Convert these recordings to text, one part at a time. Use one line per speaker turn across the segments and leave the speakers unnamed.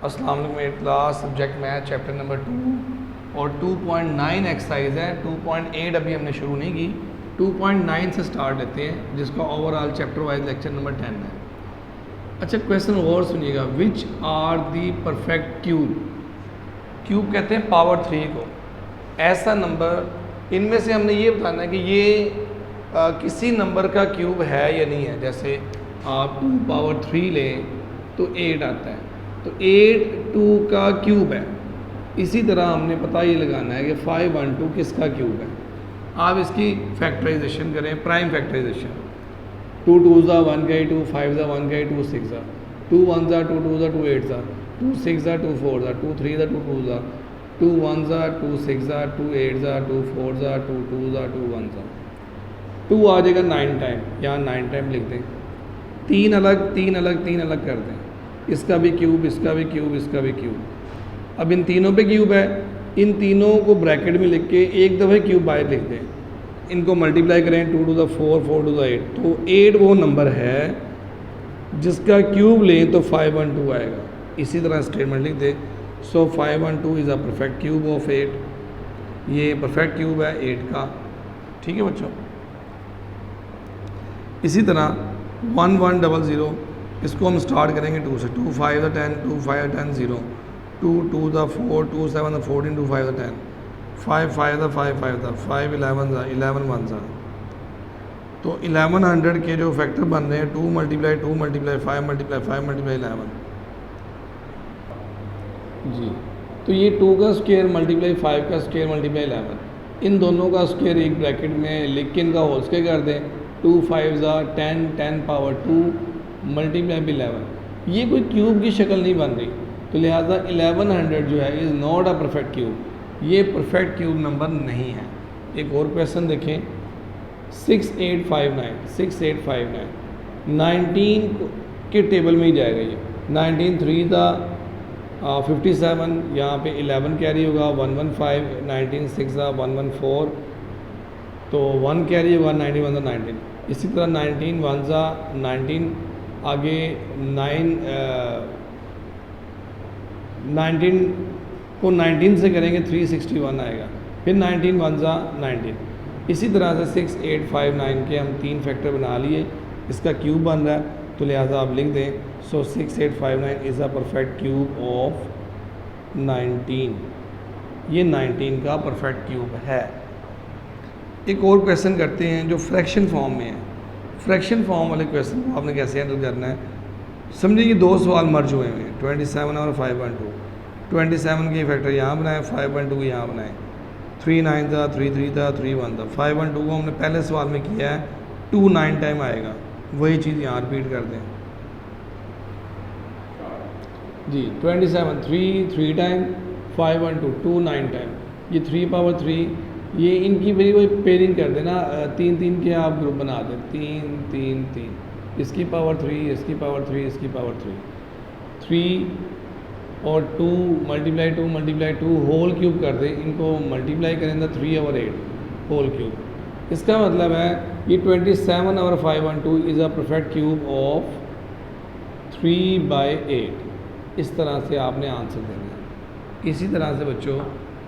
अस्सलाम वालेकुम मेरे class subject math chapter number 2 और 2.9 एक्सरसाइज है। 2.8 अभी हमने शुरू नहीं की, 2.9 से स्टार्ट लेते हैं जिसका overall chapter wise lecture number 10 है। अच्छा क्वेश्चन और सुनिएगा, which are the perfect cube. Cube कहते हैं पावर 3 को, ऐसा नंबर, इनमें से हमने ये बताना है कि ये किसी नंबर का क्यूब है या नहीं है। जैसे आप 2 पावर 3 लें तो 8 आता है, तो 8 2 का क्यूब है। इसी तरह हमने पता ये लगाना है कि 5 1 2 किसका क्यूब है। आप इसकी फैक्टराइजेशन करें, प्राइम फैक्टराइजेशन। 2 2 ज़ा 1 का 2, 5 ज़ा 1 का 2 6 ज़ा 2 1 ज़ा 2 2 ज़ा 2 8 ज़ा 2 6 ज़ा 2 4 ज़ा 2 3 ज़ा 2 2 ज़ा 2 1 ज़ा 2 6 ज़ा 2 8 ज़ा 2 4 ज़ा 2 2 ज़ा 2 1 ज़ा 2 आ जाएगा 9 टाइम, यहाँ 9 टाइम लिख दें। तीन अलग कर दें, इसका भी क्यूब, इसका भी क्यूब, इसका भी क्यूब। अब इन तीनों पे क्यूब है, इन तीनों को ब्रैकेट में लिख के एक दफ़े क्यूब बाहर लिख दें। इनको मल्टीप्लाई करें, 2 टू द 4 4 टू द 8, तो 8 वो नंबर है जिसका क्यूब लें तो 5 1 2 आएगा। इसी तरह स्टेटमेंट लिख दें, सो 5 1 2 is a perfect cube of 8। ये परफेक्ट क्यूब है 8 का, ठीक है बच्चों। इसी तरह 1 1 0 0, इसको हम स्टार्ट करेंगे 2 से। 2 5 10 2 5 10 0 2 2 4 2 7 14 2 5 10 5 5 5 5 5 11 11 1 ज़ा। तो 1100 के जो फैक्टर बन रहे हैं 2 मल्टीप्लाई 2 मल्टीप्लाई 5 मल्टीप्लाई 5 मल्टीप्लाई 11 जी। तो ये 2 का स्क्वायर मल्टीप्लाई 5 का स्क्वायर मल्टीप्लाई 11, इन दोनों का स्क्वायर एक ब्रैकेट में लिख के इनका होल स्क्वायर कर दें। 2 5 ज़ा 10 10 पावर 2 मल्टीप्लाई बाई 11। ये कोई क्यूब की शक्ल नहीं बन रही, तो लिहाजा 1100 जो है is not a perfect cube. ये परफेक्ट क्यूब नंबर नहीं है। एक और क्वेश्चन देखें, 6859 6859 19 के टेबल में ही जाएगा ये। 19 3 था 57, यहाँ पे 11 कैरी होगा 115, 19 6 था 114, तो 1 कैरी होगा 91 था 19। इसी तरह 19 1 ज़ा 19, आगे 19 को 19 से करेंगे 361 आएगा, फिर 19 1 ज़ा 19। इसी तरह से 6859 के हम 3 फैक्टर बना लिए, इसका क्यूब बन रहा है, तो लिहाजा आप लिख दें, सो 6859 is a perfect cube of 19। ये 19 का परफेक्ट क्यूब है। एक और क्वेश्चन करते हैं जो फ्रैक्शन फॉर्म में है। फ्रैक्शन फॉर्म वाले क्वेश्चन को आपने कैसे हैंडल करना है, समझिए कि 2 सवाल मर्ज हुए हैं, 27 और 5 1 2। 27 के फैक्टर यहाँ बनाए, 5 1 2 यहाँ बनाए। 3 9 था 3 3 था 3 1 था। 5 1 2 को हमने पहले सवाल में किया है, 2 9 टाइम आएगा, वही चीज़ यहाँ रिपीट कर दें जी। 27 3 3 टाइम, 5 1 2 2 9 टाइम, ये 3 पावर 3, ये इनकी वही वही पेयरिंग कर देना, 3 3 के आप ग्रुप बना दें, 3 3 3, इसकी पावर 3, इसकी पावर 3, इसकी पावर 3 और 2 मल्टीप्लाई 2 होल क्यूब कर दें। इनको मल्टीप्लाई करें तो 3 और 8 होल क्यूब। इसका मतलब है ये 27 और 5 1 2 is a perfect cube of 3/8। इस तरह से आपने आंसर देना है। इसी तरह से बच्चों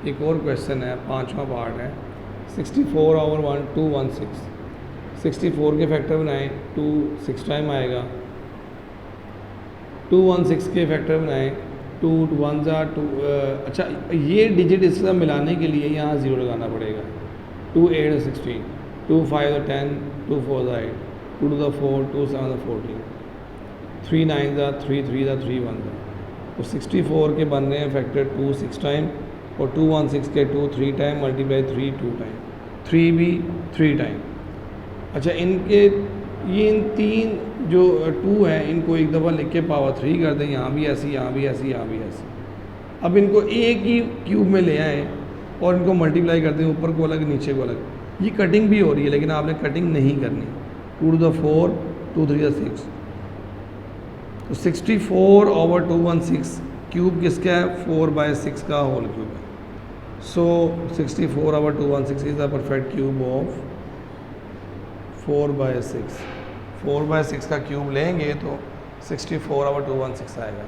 एक और क्वेश्चन है, 5वां पार्ट है, 64 over 1 216। 64 के फैक्टर बनाएं, 2 6 टाइम आएगा। 216 के फैक्टर बनाएं, 2 1 ज़ा 2। अच्छा ये डिजिट इसका मिलाने के लिए यहाँ 0 लगाना पड़ेगा। 2 8 16, 2 5 10, 2 4 8, 2 to the 4 2 7 14, 3 9 ज़ा 3 3 ज़ा 3 1 ज़ा। तो 64 के बन रहे हैं फैक्टर 2 6 टाइम और 216 के 2 3 टाइम मल्टीप्लाई 3 2 टाइम, 3 भी 3 टाइम। अच्छा इनके ये इन 3 जो 2 हैं इनको एक दफ़ा लिख के पावर 3 कर दें, यहाँ भी ऐसी, यहाँ भी ऐसी, यहाँ भी ऐसी। अब इनको एक ही क्यूब में ले आएँ और इनको मल्टीप्लाई कर दें, ऊपर को अलग नीचे को अलग। ये कटिंग भी हो रही है लेकिन आपने कटिंग नहीं करनी। 2 to the 4 2 3 6, तो 64 over 216 क्यूब किसका है, 4/6 का होल क्यूब है। सो 64 over 216 is the perfect cube of 4/6। 4/6 का क्यूब लेंगे तो 64 over 216 आएगा।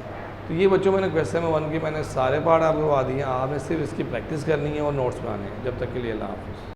तो ये बच्चों मैंने क्वेश्चन में 1 के मैंने सारे पार्ट आपको करवा दिए हैं, आपने सिर्फ इसकी प्रैक्टिस करनी है और नोट्स बनाने हैं। जब तक के लिए अल्लाह हाफ़िज़।